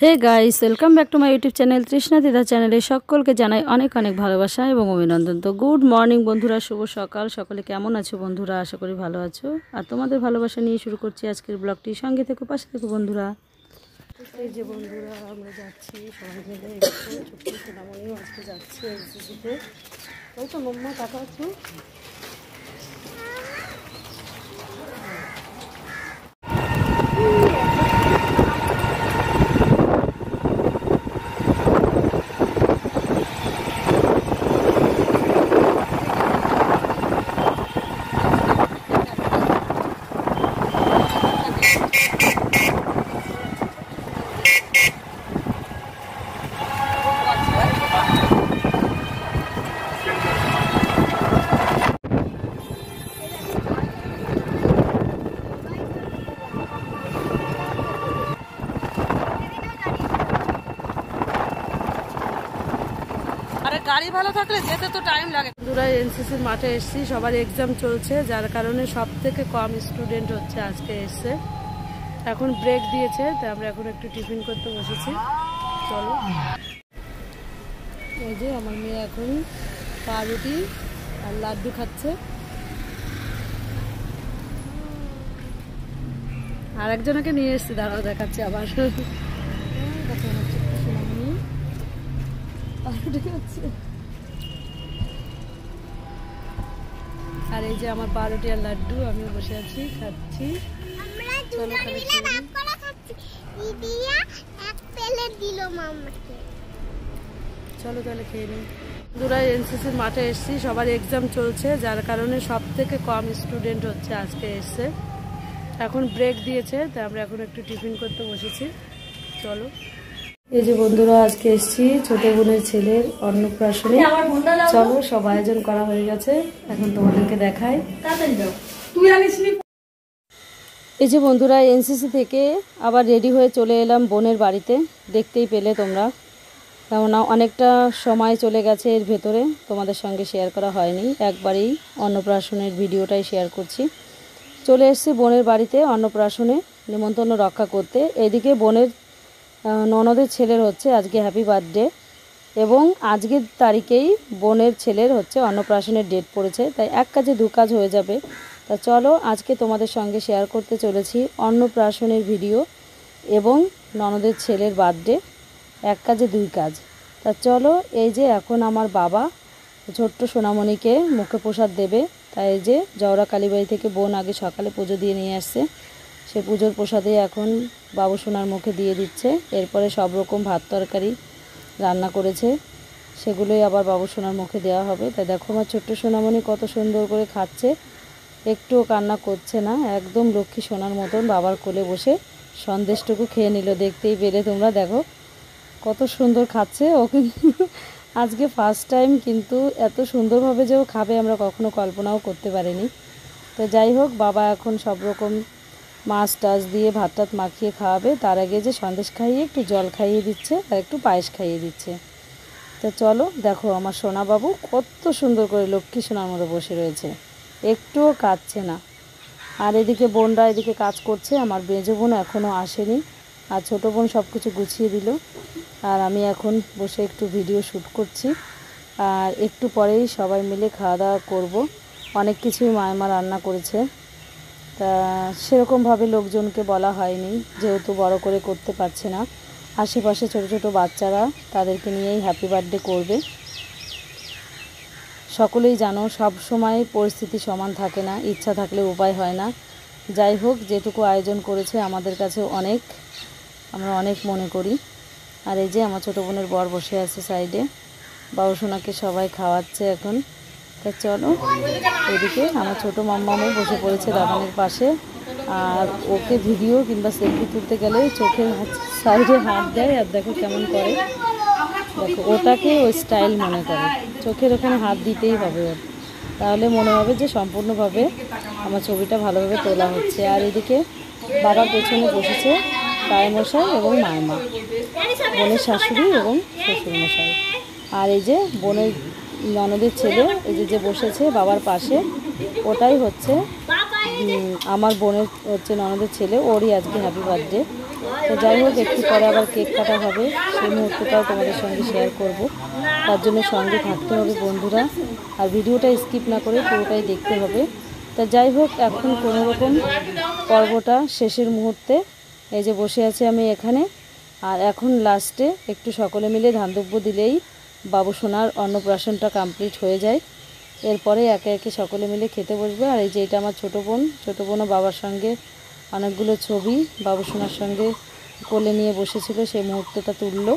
Hey guys, welcome back to my YouTube channel Trishna দিদা চ্যানেলে সকলকে জানাই অনেক অনেক ভালোবাসা এবং অভিনন্দন। তো গুড মর্নিং বন্ধুরা, শুভ সকাল। সকলে কেমন আছো বন্ধুরা? আশা করি ভালো আছো। আর তোমাদের ভালোবাসা নিয়ে শুরু করছি আজকের ব্লগটি। সঙ্গে থেকো, পাশে থেকো বন্ধুরা। এই যে বন্ধুরা, আমরা যাচ্ছি সবাই মিলে, ছোট্ট সোনামণিও আজকে যাচ্ছি এনসিসিতে। ওই তো মাম্মা টাকা আছো। গাড়ি ভালো থাকলে যেতে তো টাইম লাগে। বন্ধুরা, এনসিসির মাঠে এসেছি, সবার এক্সাম চলছে, যার কারণে সব থেকে কম স্টুডেন্ট হচ্ছে আজকে এসছে। এখন ব্রেক দিয়েছে, তাই আমরা এখন একটু টিফিন করতে বসেছি। চলো, এই যে আমার মেয়ে এখন পাউরুটি আর লাড্ডু খাচ্ছে। আর একজনকে নিয়ে এসছি, দাঁড়াও দেখাচ্ছে আবার। পাউরুটি খাচ্ছে। আর এই যে আমার পাউরুটি আর লাড্ডু, আমিও বসে আছি, খাচ্ছি। চলো তাহলে খেয়ে নিই। বন্ধুরা, এনসিসির মাঠে এসেছি, সবার এক্সাম চলছে, যার কারণে সব থেকে কম স্টুডেন্ট হচ্ছে আজকে এসছে। এখন ব্রেক দিয়েছে, তাই আমরা এখন একটু টিফিন করতে বসেছি। চলো, এই যে বন্ধুরা, আজকে এসেছি ছোট বোনের ছেলের অন্নপ্রাশনে। চলো, সব আয়োজন করা হয়ে গেছে, এখন তোমাদেরকে দেখাই। এই যে বন্ধুরা, এনসিসি থেকে আবার রেডি হয়ে চলে এলাম বোনের বাড়িতে। দেখতেই পেলে তোমরা, কেননা অনেকটা সময় চলে গেছে এর ভেতরে, তোমাদের সঙ্গে শেয়ার করা হয়নি। একবারেই অন্নপ্রাশনের ভিডিওটাই শেয়ার করছি। চলে এসেছি বোনের বাড়িতে অন্নপ্রাশনে নিমন্ত্রণ রক্ষা করতে। এদিকে বোনের ননদের ছেলের হচ্ছে আজকে হ্যাপি বার্থডে, এবং আজকের তারিখেই বোনের ছেলের হচ্ছে অন্নপ্রাশনের ডেট পড়েছে, তাই এক কাজে দু কাজ হয়ে যাবে। তা চলো, আজকে তোমাদের সঙ্গে শেয়ার করতে চলেছি অন্নপ্রাশনের ভিডিও এবং ননদের ছেলের বার্থডে, এক কাজে দুই কাজ। তা চলো, এই যে এখন আমার বাবা ছোট্ট সোনামণিকে মুখে প্রসাদ দেবে। তাই এই যে জওড়া কালীবাড়ি থেকে বোন আগে সকালে পুজো দিয়ে নিয়ে আসছে, সে পুজোর প্রসাদে এখন বাবু সোনার মুখে দিয়ে দিচ্ছে। এরপরে সব রকম ভাত তরকারি রান্না করেছে, সেগুলোই আবার বাবু সোনার মুখে দেওয়া হবে। তাই দেখো আমার ছোট্ট সোনামণি কত সুন্দর করে খাচ্ছে, একটুও কান্না করছে না, একদম লক্ষ্মী সোনার মতন বাবার কোলে বসে সন্দেশটুকু খেয়ে নিল। দেখতেই পেলে তোমরা, দেখো কত সুন্দর খাচ্ছে। ও কিন্তু আজকে ফার্স্ট টাইম, কিন্তু এত সুন্দরভাবে যে ও খাবে আমরা কখনো কল্পনাও করতে পারিনি। তো যাই হোক, বাবা এখন সব রকম মাছ টাছ দিয়ে ভাত টাত মাখিয়ে খাওয়াবে, তার আগে যে সন্দেশ খাইয়ে একটু জল খাইয়ে দিচ্ছে আর একটু পায়েস খাইয়ে দিচ্ছে। তো চলো, দেখো আমার সোনা বাবু কত সুন্দর করে লক্ষ্মী সোনার মতো বসে রয়েছে, একটুও কাঁদছে না। আর এদিকে বোনরা এদিকে কাজ করছে, আমার মেজো বোন এখনও আসেনি, আর ছোটো বোন সব কিছু গুছিয়ে দিল। আর আমি এখন বসে একটু ভিডিও শ্যুট করছি, আর একটু পরেই সবাই মিলে খাওয়া দাওয়া করব। অনেক কিছুই মায়েমা রান্না করেছে, তা সেরকমভাবে লোকজনকে বলা হয়নি, যেহেতু বড় করে করতে পারছে না। আশেপাশে ছোট ছোট বাচ্চারা, তাদেরকে নিয়েই হ্যাপি বার্থডে করবে। সকলেই জানো, সব সময় পরিস্থিতি সমান থাকে না, ইচ্ছা থাকলে উপায় হয় না। যাই হোক, যেটুকু আয়োজন করেছে আমাদের কাছে অনেক, আমরা অনেক মনে করি। আর এই যে আমার ছোটো বোনের বর বসে আছে সাইডে, বাবু সোনাকে সবাই খাওয়াচ্ছে এখন। তা চলো, এদিকে আমার ছোটো মাম্মামও বসে পড়েছে দাদানের পাশে, আর ওকে ভিডিও কিংবা সেলফি তুলতে গেলে চোখের সাইডে হাত দেয়, আর দেখো কেমন করে, দেখো ওটাকে ওই স্টাইল মনে করে, চোখের ওখানে হাত দিতেই হবে ওর, তাহলে মনে হবে যে সম্পূর্ণভাবে আমার ছবিটা ভালোভাবে তোলা হচ্ছে। আর এদিকে বাবার পেছনে বসেছে তাইমশাই এবং মায়মা, বোনের শাশুড়ি এবং শ্বশুরমশাই। আর এই যে বোনের ননদের ছেলে, এই যে বসেছে বাবার পাশে, ওটাই হচ্ছে আমার বোনের হচ্ছে ননদের ছেলে, ওরই আজকে হ্যাপি বার্থডে। তো যাই হোক, একটু পরে আবার কেক কাটা হবে, সেই মুহূর্তটাও তোমাদের সঙ্গে শেয়ার করব। তার জন্য সঙ্গে থাকতে হবে বন্ধুরা, আর ভিডিওটা স্কিপ না করে পুরোটাই দেখতে হবে। তা যাই হোক, এখন কোনোরকম পর্বটা শেষের মুহূর্তে এই যে বসে আছি আমি এখানে। আর এখন লাস্টে একটু সকলে মিলে ধানদুব্য দিলেই বাবু সোনার অন্নপ্রাশনটা কমপ্লিট হয়ে যায়। এরপরে একে একে সকলে মিলে খেতে বসবে। আর এই যে এটা আমার ছোটো বোনও বাবার সঙ্গে অনেকগুলো ছবি বাবু সোনার সঙ্গে কোলে নিয়ে বসেছিল, সেই মুহূর্তটা তুললো।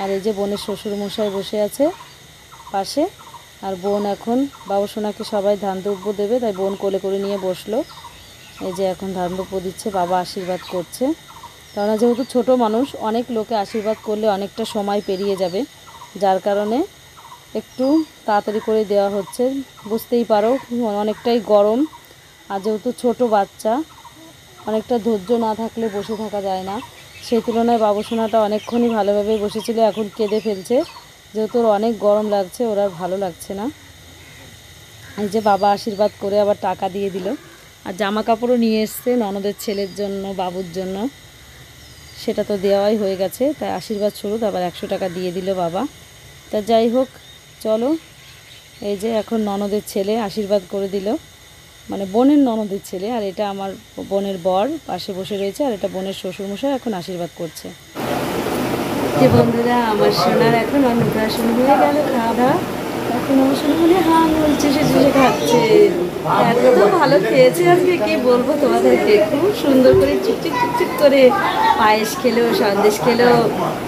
আর এই যে বোনের শ্বশুরমশাই বসে আছে পাশে, আর বোন এখন বাবু সোনাকে সবাই ধানদুব্য দেবে, তাই বোন কোলে করে নিয়ে বসলো। এই যে এখন ধানদুব্য দিচ্ছে, বাবা আশীর্বাদ করছে। কারণ যেহেতু ছোট মানুষ, অনেক লোকে আশীর্বাদ করলে অনেকটা সময় পেরিয়ে যাবে, যার কারণে একটু তাড়াতাড়ি করে দেওয়া হচ্ছে। বুঝতেই পারো অনেকটাই গরম, আর যেহেতু ছোট বাচ্চা, অনেকটা ধৈর্য না থাকলে বসে থাকা যায় না। সেই তুলনায় বাবু সোনাটা অনেকক্ষণই ভালোভাবেই বসেছিল, এখন কেঁদে ফেলছে, যেহেতু ওর অনেক গরম লাগছে, ওর আর ভালো লাগছে না। এই যে বাবা আশীর্বাদ করে আবার টাকা দিয়ে দিল। আর জামা কাপড়ও নিয়ে এসছে ননদের ছেলের জন্য, বাবুর জন্য, সেটা তো দেওয়াই হয়ে গেছে, তাই আশীর্বাদ স্বরূপ আবার 100 টাকা দিয়ে দিল বাবা। তা যাই হোক, চলো, এই যে এখন ননদের ছেলে আশীর্বাদ করে দিল, মানে বোনের ননদের ছেলে, আর এটা আমার বোনের বর পাশে বসে রয়েছে, আর এটা বোনের শ্বশুরমশাই এখন আশীর্বাদ করছে। যে বন্ধুরা, আমার সোনার এখন অন্নপ্রাশন হয়ে গেল, খাওয়া দাওয়া। এখন আমার সোনা মনে হাঁ বলছে, সে খাচ্ছে, এত ভালো খেয়েছে আজকে কি বলবো তোমাদেরকে। খুব সুন্দর করে চুপচিপ চুপচিপ করে পায়েস খেলো, সন্দেশ খেলো,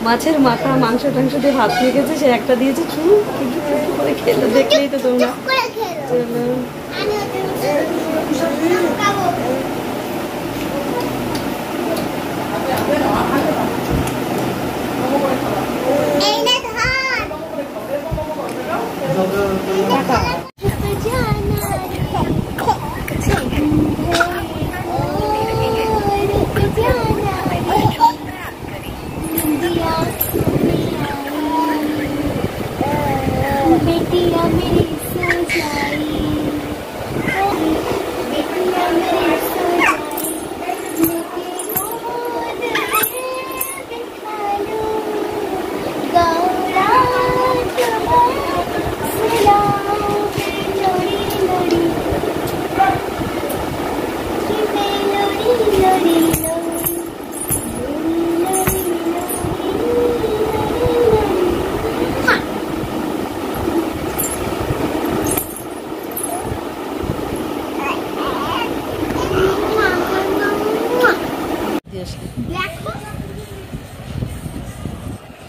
মাছের মাথা মাংস টাংস দিয়ে ভাত মেখেছে, সে একটা দিয়েছে, চুপ করে খেলো, দেখলেই তো তোমরা। চলো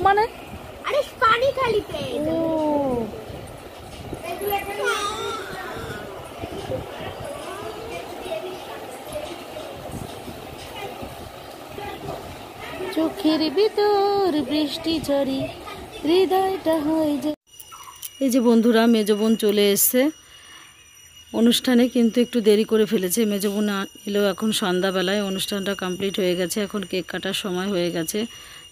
মানে আরে পানি খালি পেয়ে চোখের ভিতর বৃষ্টি ঝরি, হৃদয়টা হয়ে যায়। এই যে বন্ধুরা, মেজো বোন চলে এসছে অনুষ্ঠানে, কিন্তু একটু দেরি করে ফেলেছে। মেজো বোন এলো এখন সন্ধ্যাবেলায়, অনুষ্ঠানটা কমপ্লিট হয়ে গেছে, এখন কেক কাটার সময় হয়ে গেছে।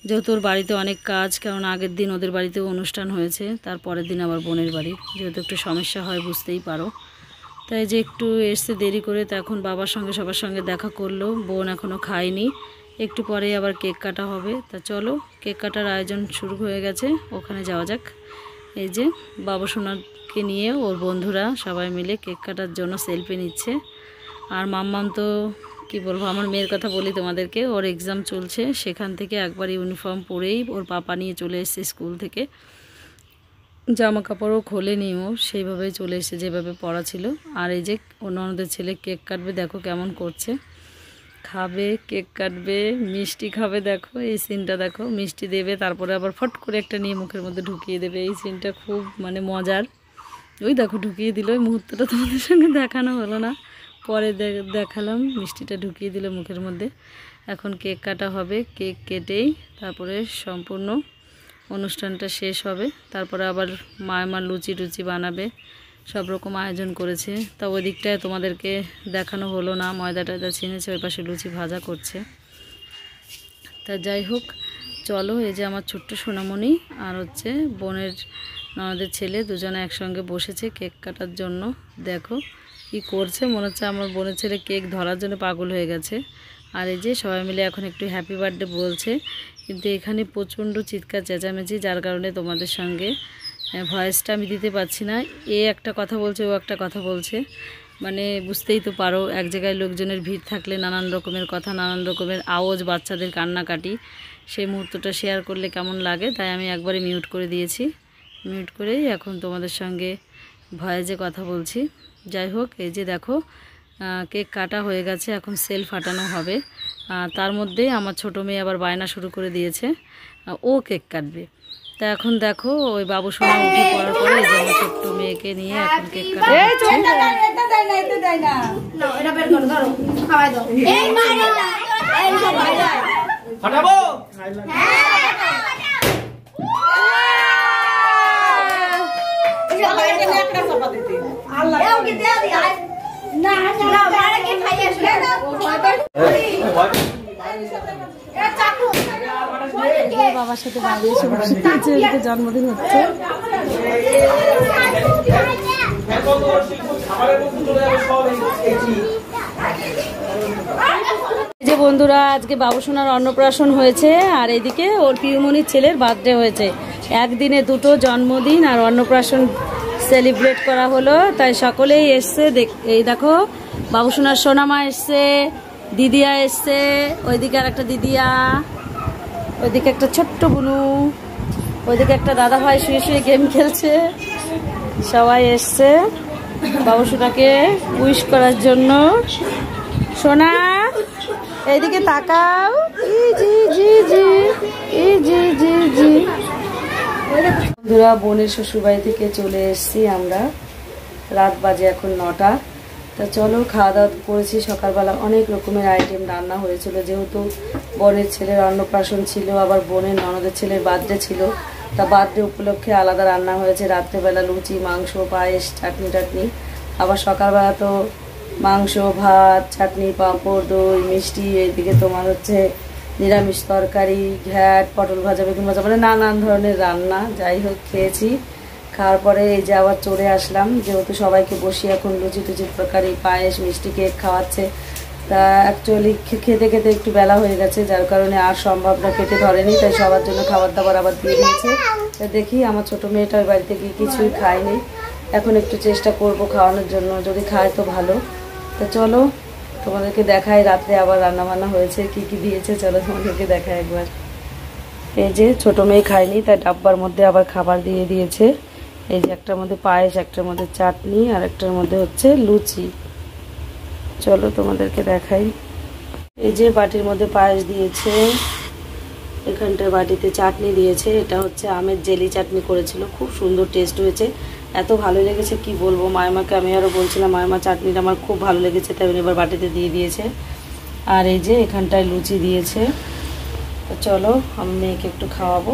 যেহেতু ওর বাড়িতে অনেক কাজ, কারণ আগের দিন ওদের বাড়িতেও অনুষ্ঠান হয়েছে, তারপরের দিন আবার বোনের বাড়ি, যেহেতু একটু সমস্যা হয় বুঝতেই পারো। তাই যে একটু এসছে দেরি করে, তো এখন বাবার সঙ্গে সবার সঙ্গে দেখা করলো। বোন এখনও খায়নি, একটু পরেই আবার কেক কাটা হবে। তা চলো, কেক কাটার আয়োজন শুরু হয়ে গেছে, ওখানে যাওয়া যাক। এই যে বাবু সোনাকে নিয়ে ওর বন্ধুরা সবাই মিলে কেক কাটার জন্য সেলফি নিচ্ছে। আর মাম্মাম তো কি বলবো, আমার মেয়ের কথা বলি তোমাদেরকে, ওর এক্সাম চলছে, সেখান থেকে একবার ইউনিফর্ম পরেই ওর পাপা নিয়ে চলে এসেছে স্কুল থেকে, জামা কাপড়ও খোলেনি, ও সেইভাবেই চলে এসেছে যেভাবে পড়া ছিল। আর এই যে অন্যদের ছেলে কেক কাটবে, দেখো কেমন করছে, খাবে, কেক কাটবে, মিষ্টি খাবে, দেখো এই সিনটা দেখো, মিষ্টি দেবে, তারপরে আবার ফট করে একটা নিয়ে মুখের মধ্যে ঢুকিয়ে দেবে। এই সিনটা খুব মানে মজার। ওই দেখো ঢুকিয়ে দিল, ওই মুহূর্তটা তোমাদের সঙ্গে দেখানো হলো না, পরে দেখালাম, মিষ্টিটা ঢুকিয়ে দিল মুখের মধ্যে। এখন কেক কাটা হবে, কেক কেটেই তারপরে সম্পূর্ণ অনুষ্ঠানটা শেষ হবে। তারপরে আবার মা লুচি টুচি বানাবে, সব রকম আয়োজন করেছে। তা ওই দিকটায় তোমাদেরকে দেখানো হলো না, ময়দা টয়দা ছিনেছে, ওই পাশে লুচি ভাজা করছে। তা যাই হোক, চলো, এই যে আমার ছোট্ট সোনামণি আর হচ্ছে বোনের ননদের ছেলে, দুজনে একসঙ্গে বসেছে কেক কাটার জন্য। দেখো কি করছে, মনে হচ্ছে আমার বোনের ছেলে কেক ধরার জন্য পাগল হয়ে গেছে। আর এই যে সবাই মিলে এখন একটু হ্যাপি বার্থডে বলছে, কিন্তু এখানে প্রচণ্ড চিৎকার চেঁচামেচি, যার কারণে তোমাদের সঙ্গে ভয়েসটা আমি দিতে পারছি না। এ একটা কথা বলছে, ও একটা কথা বলছে, মানে বুঝতেই তো পারো, এক জায়গায় লোকজনের ভিড় থাকলে নানান রকমের কথা, নানান রকমের আওয়াজ, বাচ্চাদের কান্নাকাটি, সেই মুহূর্তটা শেয়ার করলে কেমন লাগে, তাই আমি একবারে মিউট করে দিয়েছি। মিউট করেই এখন তোমাদের সঙ্গে ভয়েসে কথা বলছি। যাই হোক, এই যে দেখো কেক কাটা হয়ে গেছে, এখন সেল ফাটানো হবে। তার মধ্যেই আমার ছোটো মেয়ে আবার বায়না শুরু করে দিয়েছে, ও কেক কাটবে। তা এখন দেখো ওই বাবু সোনা উঠে পড়ার পরে এই যে আমার ছোট্ট মেয়েকে নিয়ে এখন কেক কাটা বাবার সাথে বাইরে এসে বসে দিয়েছে, এদিকে জন্মদিন হচ্ছে। যে বন্ধুরা, আজকে বাবুসোনার অন্নপ্রাশন হয়েছে, আর এদিকে ওর পিউমনির ছেলের বার্থডে হয়েছে। একদিনে দুটো জন্মদিন আর অন্নপ্রাশন সেলিব্রেট করা হলো, তাই সকলেই এসছে। এই দেখো বাবুসোনার সোনামা এসছে, দিদিয়া এসছে, ওইদিকে আর একটা দিদিয়া, ওইদিকে একটা ছোট্ট বুনু, ওইদিকে একটা দাদা ভাই শুয়ে শুয়ে গেম খেলছে। সবাই এসছে বাবুসোনাকে উইশ করার জন্য। সোনা এইদিকে তাকাও, বন্ধুরা বোনের শ্বশুরবাড়ি থেকে চলে এসেছি আমরা, রাত বাজে এখন 9টা। তা চলো খাওয়া দাওয়া করেছি। সকালবেলা অনেক রকমের আইটেম রান্না হয়েছিল, যেহেতু বোনের ছেলের অন্নপ্রাশন ছিল, আবার বোনের ননদের ছেলের বার্থডে ছিল, তা বার্থডে উপলক্ষে আলাদা রান্না হয়েছে। রাত্রেবেলা লুচি, মাংস, পায়েস, চাটনি টাটনি, আবার সকালবেলা তো মাংস, ভাত, চাটনি, পাঁপড়, দই, মিষ্টি, এইদিকে তোমার হচ্ছে নিরামিষ তরকারি, ঘ্যাট, পটল ভাজা, বেগুন ভাজা, মানে নানান ধরনের রান্না। যাই হোক খেয়েছি। খাওয়ার পরে এই যে আবার চলে আসলাম, যেহেতু সবাইকে বসিয়ে এখন লুচি টুচির তরকারি, পায়েস, মিষ্টি, কেক খাওয়াচ্ছে। তা অ্যাকচুয়ালি খেতে খেতে একটু বেলা হয়ে গেছে, যার কারণে আর সম্ভবটা পেটে ধরেনি, তাই সবার জন্য খাবার দাবার আবার দিয়ে দিয়েছে। তা দেখি আমার ছোটো মেয়েটা ওই বাড়িতে গিয়ে কিছুই খায়নি, এখন একটু চেষ্টা করব খাওয়ানোর জন্য, যদি খায় তো ভালো। তা চলো তোমাদেরকে দেখাই রাত্রে আবার রান্না বান্না হয়েছে, কি কি দিয়েছে, চলো তোমাদেরকে দেখাই একবার। এই যে ছোটো মেয়ে খায়নি, তাই ডাব্বার মধ্যে আবার খাবার দিয়ে দিয়েছে। এই যে একটার মধ্যে পায়েস, একটার মধ্যে চাটনি, আর একটার মধ্যে হচ্ছে লুচি। চলো তোমাদেরকে দেখাই। এই যে বাটির মধ্যে পায়েস দিয়েছে, এখানটার বাটিতে চাটনি দিয়েছে, এটা হচ্ছে আমের জেলি চাটনি করেছিল, খুব সুন্দর টেস্ট হয়েছে, এত ভালো লেগেছে কি বলবো। মায়েমাকে আমি আরও বলছিলাম মায়েমা চাটনিটা আমার খুব ভালো লেগেছে, তাই এবার বাটিতে দিয়ে দিয়েছে। আর এই যে এখানটায় লুচি দিয়েছে। তো চলো আমি মেয়েকে একটু খাওয়াবো।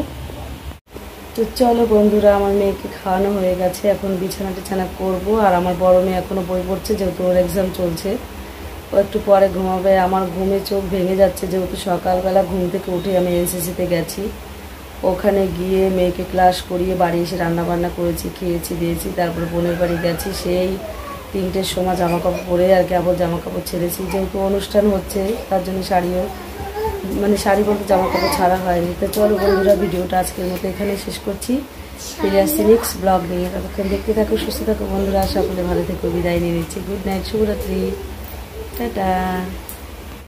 তো চলো বন্ধুরা, আমার মেয়েকে খাওয়ানো হয়ে গেছে, এখন বিছানা টিছানা করবো। আর আমার বড় মেয়ে এখনও বই পড়ছে, যেহেতু ওর এক্সাম চলছে, ও একটু পরে ঘুমাবে। আমার ঘুমে চোখ ভেঙে যাচ্ছে, যেহেতু সকালবেলা ঘুম থেকে উঠে আমি এনসিসিতে গেছি, ওখানে গিয়ে মেয়েকে ক্লাস করিয়ে বাড়ি এসে রান্না বান্না করেছি, খেয়েছি দিয়েছি, তারপর বোনের বাড়ি গেছি, সেই 3টের সময় জামা কাপড় পরে আর কেবল জামা কাপড় ছেড়েছি, যেহেতু অনুষ্ঠান হচ্ছে তার জন্য শাড়িও, মানে শাড়ি বলতে জামা কাপড় ছাড়া হয়নি। তো চলো বন্ধুরা, ভিডিওটা আজকের মতো এখানে শেষ করছি, ফিরে আসছি নেক্সট ব্লগ নিয়ে। ততক্ষণ দেখতে থাকো, সুস্থ থাকো বন্ধুরা, সকলে ভালো থেকো, বিদায় নিয়ে নিচ্ছি। গুড নাইট, শুভরাত্রি, টাটা।